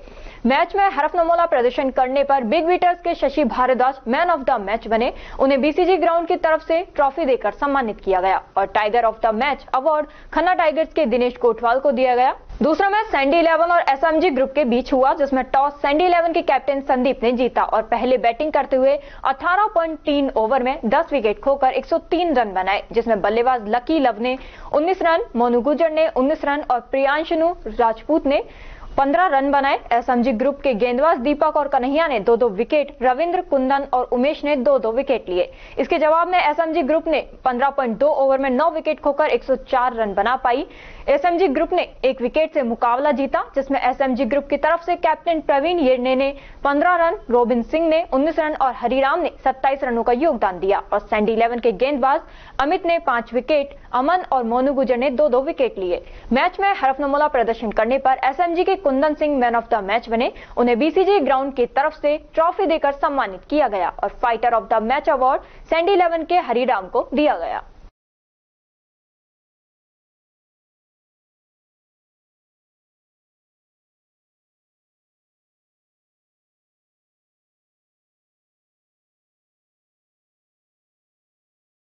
मैच में हरफनमौला प्रदर्शन करने पर बिग बीटर्स के Shashi Bhardwaj man of the match बने। उन्हें बीसीजी ग्राउंड की तरफ से ट्रॉफी देकर सम्मानित किया गया और tiger of the match award Khanna tigers के दिनेश कोटवाल को दिया गया। दूसरा मैच सैंडी 11 और एसएमजी ग्रुप के बीच हुआ, जिसमें टॉस सैंडी 11 के कैप्टन संदीप ने जीता और पहले बैटिंग करते हुए 18.3 ओवर में 10 विकेट खोकर 103 रन बनाए, जिसमें बल्लेबाज लकी लव ने 19 रन, मोनू गुर्जर ने 19 रन और प्रियांशनु राजपूत ने 15 रन बनाए। एसएमजी ग्रुप के गेंदबाज दीपक और कन्हैया ने 2-2 विकेट, रविंद्र, कुंदन और उमेश ने 2-2 विकेट लिए। इसके जवाब में एसएमजी ग्रुप ने 15.2 ओवर में 9 विकेट खोकर 104 रन बना पाई। एसएमजी ग्रुप ने 1 विकेट से मुकाबला जीता, जिसमें एसएमजी ग्रुप की तरफ से कैप्टन प्रवीण येरने ने 15 रन, रोबिन सिंह ने 19 रन और हरिराम ने 27 रनों का योगदान दिया और सैंडी 11 के गेंदबाज अमित ने 5 विकेट, अमन और मोनू गुर्जर ने 2-2 विकेट लिए। मैच में हरफनमौला प्रदर्शन करने पर एसएमजी के Kundan Singh man of the match बने। उन्हें बीसीजी ग्राउंड की तरफ से ट्रॉफी देकर सम्मानित किया गया और fighter of the match award Sandy 11 के हरिराम को दिया गया।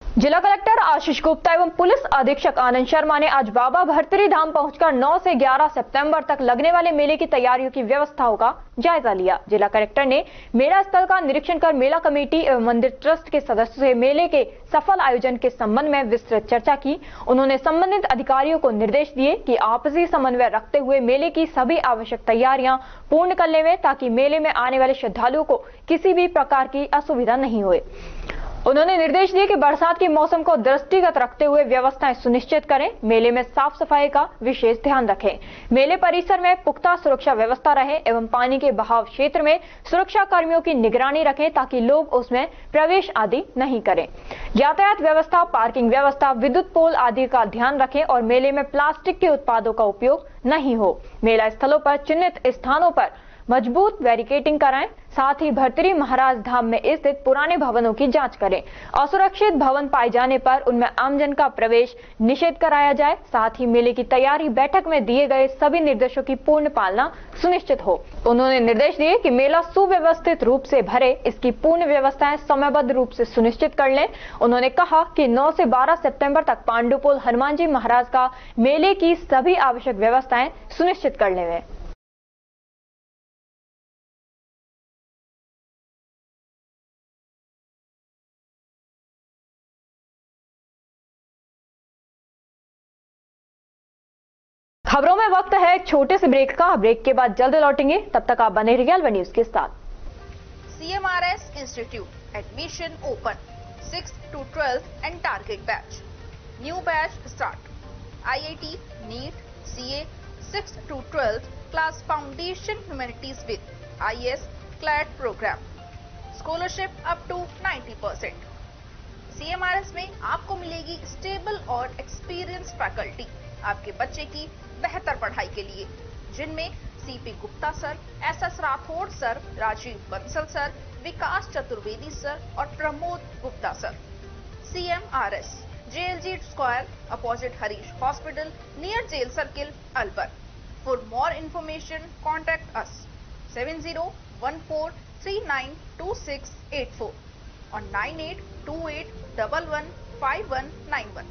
जिला कलेक्टर आशीष गुप्ता एवं पुलिस अधीक्षक आनंद शर्मा ने आज बाबा भर्तरी धाम पहुंचकर 9 से 11 सितंबर तक लगने वाले मेले की तैयारियों की व्यवस्थाओं का जायजा लिया। जिला कलेक्टर ने मेला स्थल का निरीक्षण कर मेला कमेटी एवं मंदिर ट्रस्ट के सदस्यों से मेले के सफल आयोजन के संबंध में विस्तृत चर्चा की। उन्होंने संबंधित अधिकारियों को निर्देश दिए कि आपसी समन्वय रखते हुए मेले की सभी आवश्यक तैयारियां पूर्ण कर लें, ताकि मेले में आने वाले श्रद्धालुओं को किसी भी प्रकार की असुविधा नहीं होए। उन्होंने निर्देश दिए कि बरसात के मौसम को दृष्टिगत रखते हुए व्यवस्थाएं सुनिश्चित करें। मेले में साफ सफाई का विशेष ध्यान रखें। मेले परिसर में पुख्ता सुरक्षा व्यवस्था रहे एवं पानी के बहाव क्षेत्र में सुरक्षा कर्मियों की निगरानी रखें, ताकि लोग उसमें प्रवेश आदि नहीं करें। यातायात व्यवस्था, पार्किंग व्यवस्था, विद्युत पोल आदि का ध्यान रखें और मेले में प्लास्टिक के उत्पादों का उपयोग नहीं हो। मेला स्थलों पर चिन्हित स्थानों पर मजबूत बैरिकेडिंग कराएं। साथ ही भर्तरी महाराज धाम में स्थित पुराने भवनों की जांच करें। असुरक्षित भवन पाए जाने पर उनमें आमजन का प्रवेश निषेध कराया जाए। साथ ही मेले की तैयारी बैठक में दिए गए सभी निर्देशों की पूर्ण पालना सुनिश्चित हो। उन्होंने निर्देश दिए कि मेला सुव्यवस्थित रूप से भरे, इसकी पूर्ण व्यवस्थाएं समयबद्ध रूप से सुनिश्चित कर लें। उन्होंने कहा कि 9 से 12 सितंबर तक पांडुपोल हनुमान जी महाराज का मेले की सभी आवश्यक व्यवस्थाएं सुनिश्चित कर लें। खबरों में वक्त है एक छोटे से ब्रेक का। ब्रेक के बाद जल्द लौटेंगे, तब तक आप बने रहिए अलवर न्यूज के साथ। CMRS Institute admission open 6th to 12th and target batch. New batch start. IIT, NEET, CA 6th to 12th class foundation humanities with IS CLAT program. Scholarship up to 90%. CMRS में आपको मिलेगी स्टेबल और एक्सपीरियंस फैकल्टी आपके बच्चे की बेहतर पढ़ाई के लिए, जिनमें CP Gupta sir, SS Rathore sir, Rajeev Bansal sir, Vikas Chaturvedi sir और Pramod Gupta sir. CMRS JLG square opposite Harish hospital near jail circle Alwar. For more information contact us 7014392684 और 9828115191।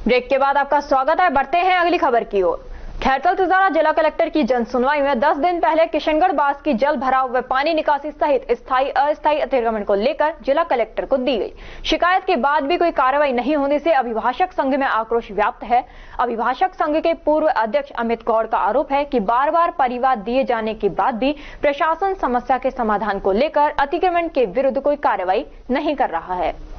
ब्रेक के बाद आपका स्वागत है। बढ़ते हैं अगली खबर की ओर। खैरतल तिजारा जिला कलेक्टर की जन सुनवाई में 10 दिन पहले किशनगढ़ बास की जल भराव व पानी निकासी सहित स्थायी अस्थायी अतिक्रमण को लेकर जिला कलेक्टर को दी गई शिकायत के बाद भी कोई कार्रवाई नहीं होने से अभिभाषक संघ में आक्रोश व्याप्त है। अभिभाषक संघ के पूर्व अध्यक्ष अमित गौड़ का आरोप है कि बार बार परिवाद दिए जाने के बाद भी प्रशासन समस्या के समाधान को लेकर अतिक्रमण के विरुद्ध कोई कार्रवाई नहीं कर रहा है।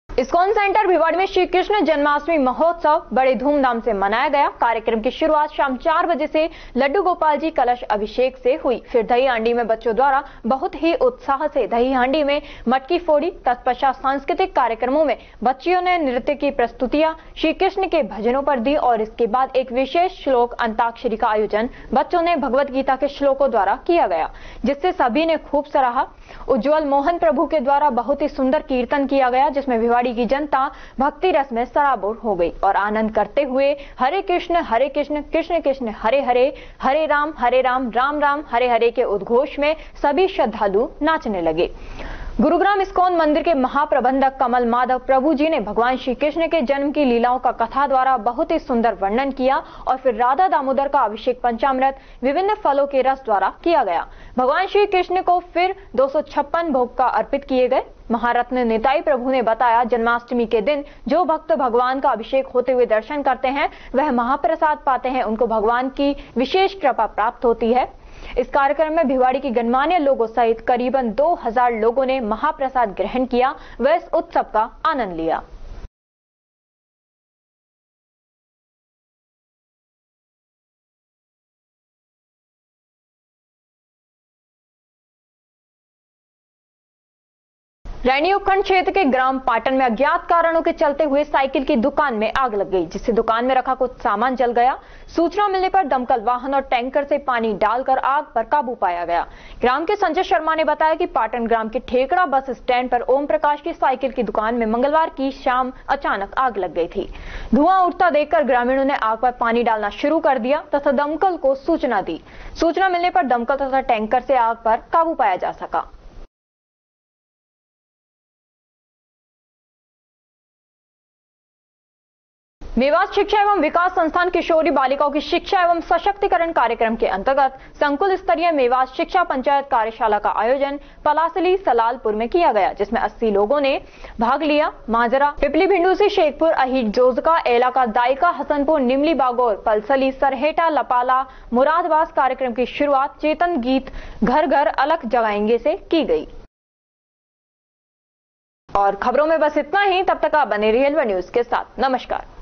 इस्कॉन सेंटर भिवाड़ी में श्री कृष्ण जन्माष्टमी महोत्सव बड़े धूमधाम से मनाया गया। कार्यक्रम की शुरुआत शाम 4 बजे से लड्डू गोपाल जी कलश अभिषेक से हुई। फिर दही हांडी में बच्चों द्वारा बहुत ही उत्साह से दही हांडी में मटकी फोड़ी। तत्पश्चात सांस्कृतिक कार्यक्रमों में बच्चियों ने नृत्य की प्रस्तुतियां श्री कृष्ण के भजनों पर दी और इसके बाद एक विशेष श्लोक अंताक्षरी का आयोजन बच्चों ने भगवत गीता के श्लोकों द्वारा किया गया, जिससे सभी ने खूब सराहा। उज्जवल मोहन प्रभु के द्वारा बहुत ही सुंदर कीर्तन किया गया, जिसमें भिवाड़ी भिवाड़ी की जनता भक्ति रस में सराबोर हो गई और आनंद करते हुए हरे कृष्ण कृष्ण कृष्ण हरे हरे, हरे राम राम राम हरे हरे के उद्घोष में सभी श्रद्धालु नाचने लगे। गुरुग्राम इस्कॉन मंदिर के महाप्रबंधक कमल माधव प्रभु जी ने भगवान श्री कृष्ण के जन्म की लीलाओं का कथा द्वारा बहुत ही सुंदर वर्णन किया और फिर राधा दामोदर का अभिषेक पंचामृत विभिन्न फलों के रस द्वारा किया गया। भगवान श्री कृष्ण को फिर 256 भोग का अर्पित किए गए। महारत्न निताई प्रभु ने बताया, जन्माष्टमी के दिन जो भक्त भगवान का अभिषेक होते हुए दर्शन करते हैं वह महाप्रसाद पाते हैं, उनको भगवान की विशेष कृपा प्राप्त होती है। इस कार्यक्रम में भिवाड़ी की गणमान्य लोगों सहित करीबन 2000 लोगों ने महाप्रसाद ग्रहण किया व इस उत्सव का आनंद लिया। रैनी उपखंड क्षेत्र के ग्राम पाटन में अज्ञात कारणों के चलते हुए साइकिल की दुकान में आग लग गई, जिससे दुकान में रखा कुछ सामान जल गया। सूचना मिलने पर दमकल वाहन और टैंकर से पानी डालकर आग पर काबू पाया गया। ग्राम के संजय शर्मा ने बताया कि पाटन ग्राम के ठेकड़ा बस स्टैंड पर ओम प्रकाश की साइकिल की दुकान में मंगलवार की शाम अचानक आग लग गई थी। धुआं उठता देखकर ग्रामीणों ने आग पर पानी डालना शुरू कर दिया तथा दमकल को सूचना दी। सूचना मिलने पर दमकल तथा टैंकर से आग पर काबू पाया जा सका। मेवात शिक्षा एवं विकास संस्थान किशोरी बालिकाओं की शिक्षा एवं सशक्तिकरण कार्यक्रम के अंतर्गत संकुल स्तरीय मेवात शिक्षा पंचायत कार्यशाला का आयोजन पलासली सलालपुर में किया गया, जिसमें 80 लोगों ने भाग लिया। माजरा, पिपली भिंडूसी, शेखपुर, अहीर, जोजका, एलाका, दायका, हसनपुर, निमली बागोर, पलसली, सरहेटा, लपाला, मुरादबास कार्यक्रम की शुरुआत चेतन गीत घर घर अलख जगाएंगे से की गई। और खबरों में बस इतना ही। तब तक आप बने रहिए एलवा न्यूज के साथ। नमस्कार।